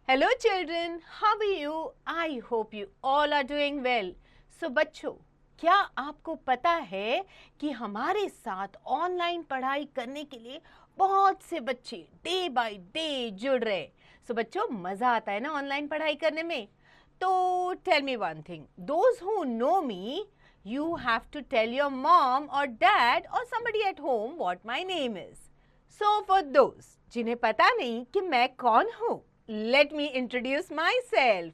Hello children, how are you? I hope you all are doing well. So बच्चों, क्या आपको पता है कि हमारे साथ ऑनलाइन पढ़ाई करने के लिए बहुत से बच्चे डे बाय डे जुड़ रहे हैं. सो बच्चों, मज़ा आता है ना ऑनलाइन पढ़ाई करने में. तो tell me one thing, those who know me, you have to tell your mom or dad or somebody at home what my name is. So for those जिन्हें पता नहीं कि मैं कौन हूँ, let me introduce myself.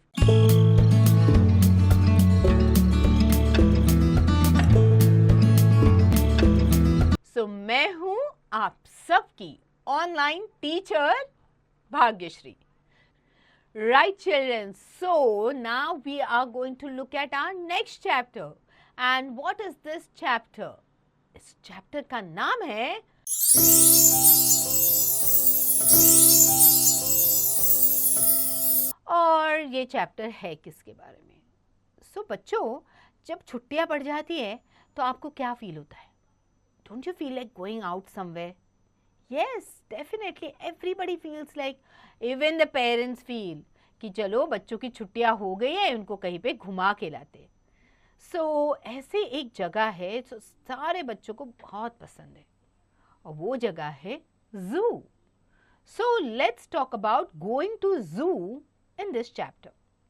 So मैं हूँ आप सबकी online teacher Bhagyashree. Right children, so now we are going to look at our next chapter. And what is this chapter? इस chapter का नाम है और ये चैप्टर है किसके बारे में? सो बच्चों, जब छुट्टियां पड़ जाती है तो आपको क्या फील होता है? Don't you feel like going out somewhere? Yes, definitely everybody feels like, even the parents feel कि चलो बच्चों की छुट्टियां हो गई है, उनको कहीं पे घुमा के लाते. सो ऐसे एक जगह है जो सारे बच्चों को बहुत पसंद है और वो जगह है zoo. So let's talk about going to zoo in this chapter.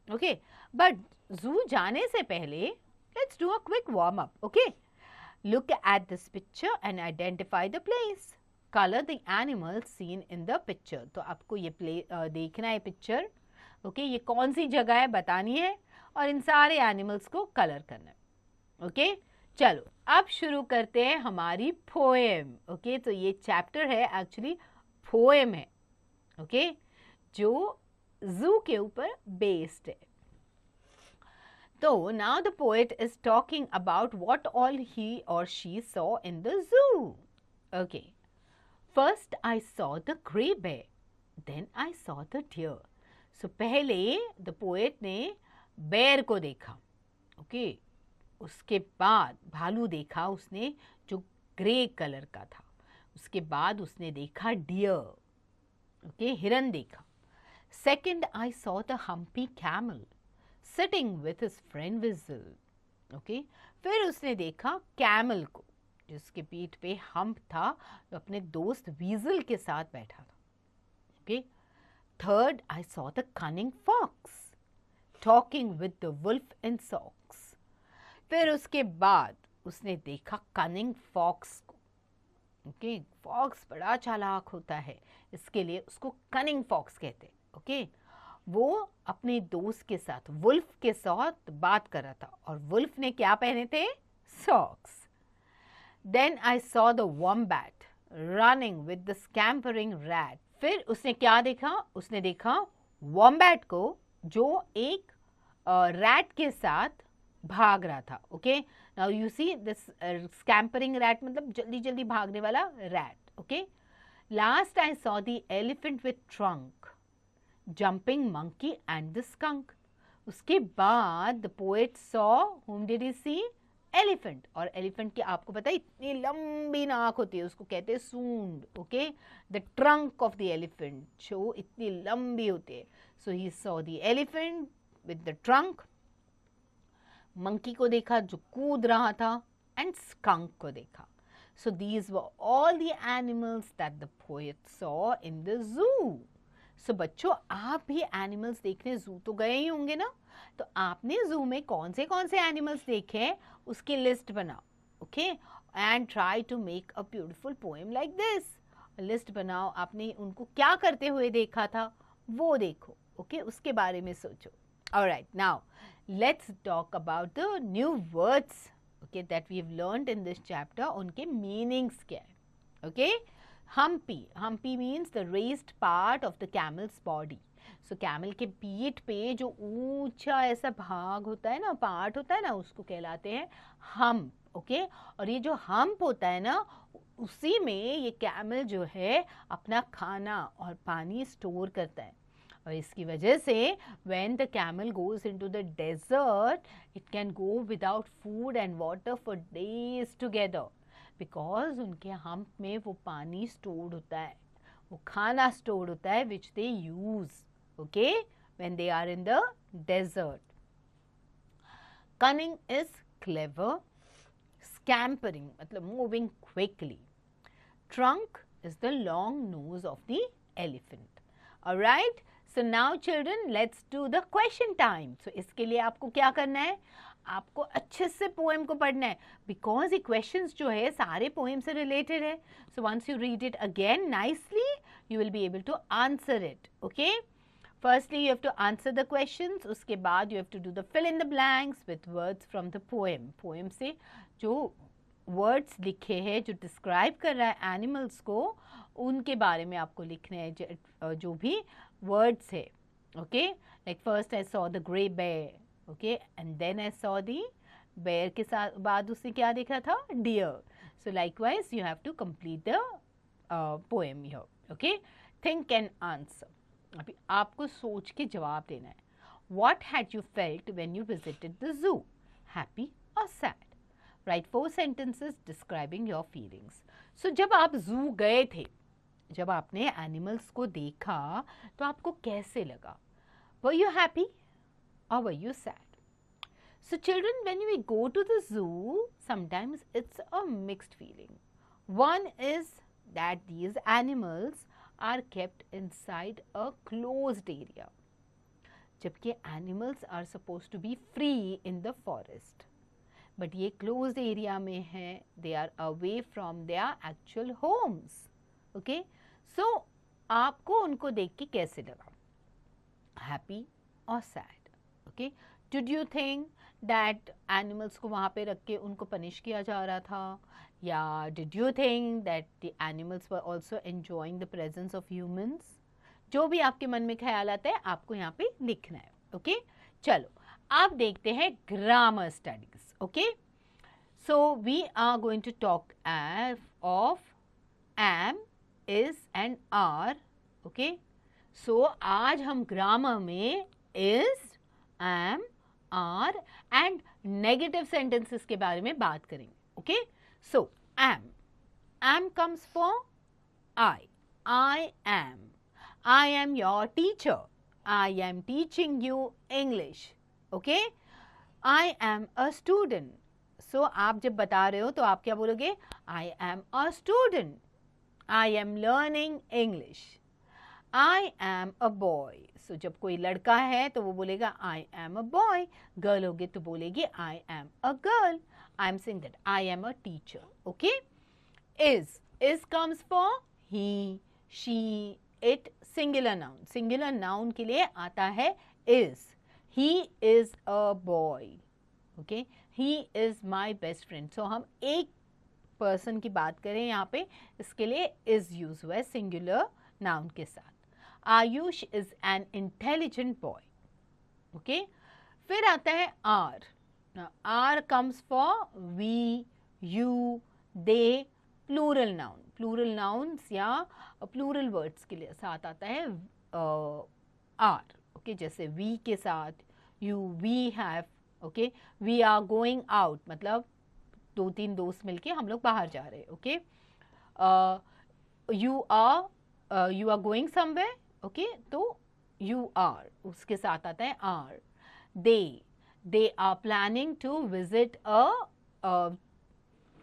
Okay, but zoo जाने से पहले let's do a quick warm up. Okay, look at this picture and identify the place. Color the animals seen in the picture. तो आपको ये देखना है picture. Okay, ये कौन सी जगह है बतानी है और इन सारे एनिमल्स को कलर करना है. ओके, चलो अब शुरू करते हैं हमारी पोएम. ओके, तो ये चैप्टर है एक्चुअली पोएम है. ओके, जो जू के ऊपर बेस्ड है. तो now the poet is talking about what all he और she saw in the zoo. Okay, first I saw the grey bear, then I saw the deer. So पहले the poet ने bear को देखा. Okay, उसके बाद भालू देखा उसने जो ग्रे कलर का था. उसके बाद उसने देखा डियर. ओके, हिरन देखा. Second, I saw the humpy camel sitting with his friend Weasel. Okay, फिर उसने देखा कैमल को जिसके पीठ पे हम्प था, जो अपने दोस्त वीजल के साथ बैठा था. Okay, third, I saw the cunning fox talking with the wolf in socks. फिर उसके बाद उसने देखा cunning fox को. Okay, fox बड़ा चालाक होता है, इसके लिए उसको cunning fox कहते हैं. ओके, वो अपने दोस्त के साथ वुल्फ के साथ बात कर रहा था और वुल्फ ने क्या पहने थे? Socks. Then I saw the wombat running with the scampering rat. फिर उसने क्या देखा? उसने देखा वॉम्बैट को जो एक रैट के साथ भाग रहा था. Okay, now you see this scampering rat मतलब जल्दी जल्दी भागने वाला rat. Okay, last I saw the elephant with trunk, jumping monkey and the skunk. उसके बाद the poet saw, whom did he see? Elephant. और elephant की आपको पता है इतनी लंबी नाक होती है, उसको कहते हैं सूंड. Okay, the trunk of the elephant जो इतनी लंबी होती है. So he saw the elephant with the trunk. monkey को देखा जो कूद रहा था and skunk को देखा. So these were all the animals that the poet saw in the zoo. सो बच्चों, आप भी एनिमल्स देखने जू तो गए ही होंगे ना. तो आपने जू में कौन से एनिमल्स देखे हैं उसकी लिस्ट बनाओ. Okay, and try to make a beautiful poem like this. List बनाओ, आपने उनको क्या करते हुए देखा था वो देखो. ओके, उसके बारे में सोचो. Alright, now let's talk about the new words okay that we have learned in this chapter. उनके मीनिंग्स क्या है? Okay, humpy means the raised part of the camel's body. So camel के पीठ पे जो ऊंचा ऐसा भाग होता है ना, पार्ट होता है ना, उसको कहलाते हैं hump. ओके, और ये जो hump होता है ना, उसी में ये कैमल जो है अपना खाना और पानी स्टोर करता है. और इसकी वजह से when the camel goes into the desert, it can go without food and water for days together. Because उनके हम्प में वो पानी स्टोर्ड होता है, वो खाना स्टोर्ड होता है विच दे use. okay, when they are in the desert. Cunning is clever. Scampering मतलब moving quickly. Trunk is the long nose of the elephant. Alright, so now children, let's do the question time. So इसके लिए आपको क्या करना है, आपको अच्छे से पोएम को पढ़ना है, बिकॉज ये क्वेश्चंस जो है सारे पोएम से रिलेटेड है. So once you read it again nicely, you will be able to answer it. Okay, firstly you have to answer the questions, उसके बाद you have to do the fill in the blanks with words from the poem. Poem से जो words लिखे हैं, जो describe कर रहा है एनिमल्स को, उनके बारे में आपको लिखने हैं जो भी वर्ड्स है. Okay, like first I saw the grey bear, okay, and then I saw the bear के साथ बाद उसने क्या देखा था, dear. So likewise you have to complete the poem here. Okay, think and answer. अभी आपको सोच के जवाब देना है. What had you felt when you visited the zoo, happy और sad. Write 4 sentences describing your feelings. So जब आप जू गए थे, जब आपने एनिमल्स को देखा, तो आपको कैसे लगा? Were you happy or were you sad? So children, when we go to the zoo, sometimes it's a mixed feeling. One is that these animals are kept inside a closed area, जबकि animals are supposed to be free in the forest. But ये closed area में है, they are away from there actual homes. Okay, so आपको उनको देख के कैसे लगा, हैप्पी और sad. Okay, did you think that animals को वहाँ पे रख के उनको पनिश किया जा रहा था, या did you think that the animals were also enjoying the presence of humans? जो भी आपके मन में ख्याल आता है आपको यहाँ पे लिखना है. ओके, चलो आप देखते हैं grammar studies. Okay, so we are going to talk of am, is and are. Okay, so आज हम ग्रामर में is, am, are and negative sentences के बारे में बात करेंगे. Okay, so am comes for I am your teacher, I am teaching you English. Okay, I am a student. So आप जब बता रहे हो तो आप क्या बोलोगे, I am a student, I am learning English. I am a boy. So जब कोई लड़का है तो वो बोलेगा I am a boy. Girl होगी तो बोलेगी I am a girl. I am saying that I am a teacher. Okay. Is comes for he, she, it. Singular noun. Singular noun के लिए आता है is. He is a boy. Okay, he is my best friend. So हम एक person की बात करें यहाँ पे, इसके लिए is use हुआ है singular noun के साथ. Ayush is an intelligent boy. Okay, फिर आता है are. Now are comes for we, you, they, plural noun. Plural nouns या plural words के लिए साथ आता है are. Okay, जैसे we के साथ you, we have. Okay, we are going out मतलब 2-3 दोस्त मिलके हम लोग बाहर जा रहे हैं. Okay, you are going somewhere. Okay, तो you are उसके साथ आता है are. They are planning to visit a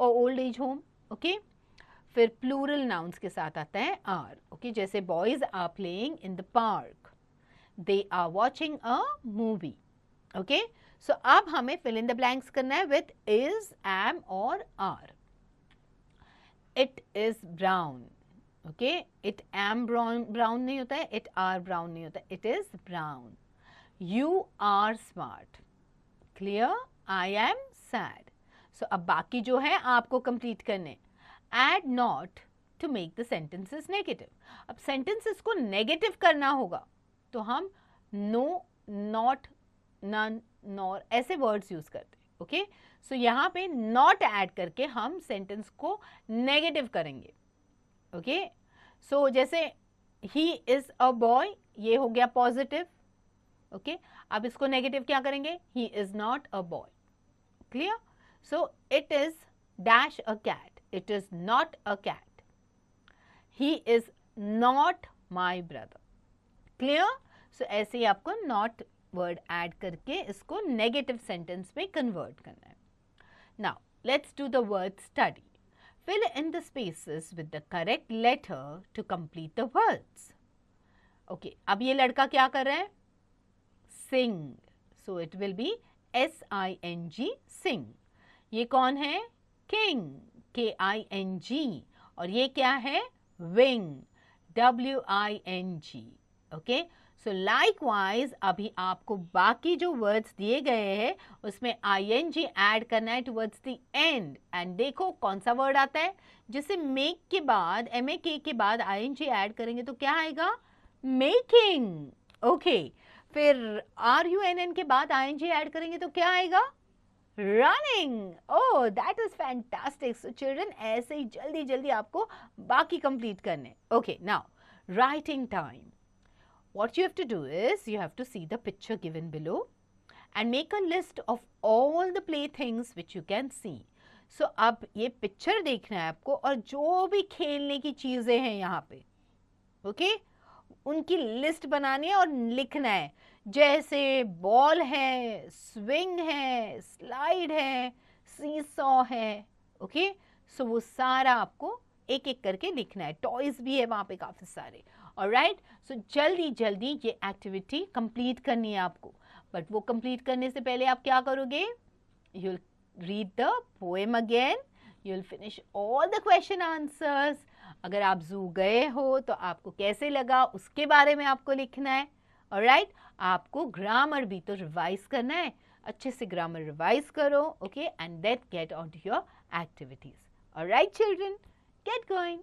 old age home. Okay, फिर plural nouns के साथ आता है are. Okay, जैसे boys are playing in the park. They are watching a movie. Okay, so अब हमें fill in the blanks करना है with is, am और are. It is brown. Okay, it am brown नहीं होता है, it are brown नहीं होता है, it is brown. You are smart. Clear? I am sad. So अब बाकी जो है आपको complete करने. Add not to make the sentences negative. अब sentences को negative करना होगा तो हम no, not, none, nor ऐसे words use करते हैं. ओके, सो यहाँ पे not add करके हम sentence को negative करेंगे. ओके, सो जैसे he is a boy, ये हो गया positive. ओके, अब इसको negative क्या करेंगे, he is not a boy. Clear? So it is dash a cat. It is not a cat. He is not my brother. Clear? सो ऐसे ही आपको नॉट वर्ड ऐड करके इसको नेगेटिव सेंटेंस में convert करना है. Now let's do the word study. Fill in the spaces with the correct letter to complete the words. Okay, अब ये लड़का क्या कर रहा है? Sing. So it will be S-I-N-G, sing. ये कौन है? King, K-I-N-G. और ये क्या है? Wing, W-I-N-G. Okay. सो लाइकवाइज अभी आपको बाकी जो वर्ड्स दिए गए हैं उसमें ING ऐड करना है टुवर्ड्स द एंड. एंड देखो कौन सा वर्ड आता है जिसे मेक के बाद MAK के बाद ING ऐड करेंगे तो क्या आएगा? मेकिंग. ओके, फिर RUNN के बाद ING ऐड करेंगे तो क्या आएगा? Running. Oh, that is fantastic. So children ऐसे ही जल्दी जल्दी आपको बाकी कंप्लीट करने. Okay, now writing time. What you have to do is you have to see the picture given below and make a list of all the playthings which you can see. So अब ये picture देखना है आपको और जो भी खेलने की चीजें हैं यहाँ पे, ओके, उनकी लिस्ट बनानी है और लिखना है. जैसे बॉल है, स्विंग है, स्लाइड है, सीसॉ है. ओके, सो वो सारा आपको एक एक करके लिखना है. टॉयज भी है वहाँ पे काफी सारे. ऑलराइट, सो जल्दी जल्दी ये एक्टिविटी कंप्लीट करनी है आपको. बट वो कंप्लीट करने से पहले आप क्या करोगे? You will read the poem again, you will finish all the question answers. अगर आप जू गए हो तो आपको कैसे लगा उसके बारे में आपको लिखना है. ऑलराइट, आपको ग्रामर भी तो रिवाइज करना है. अच्छे से ग्रामर रिवाइज करो. Okay, and then get on to your activities. Alright children, get going.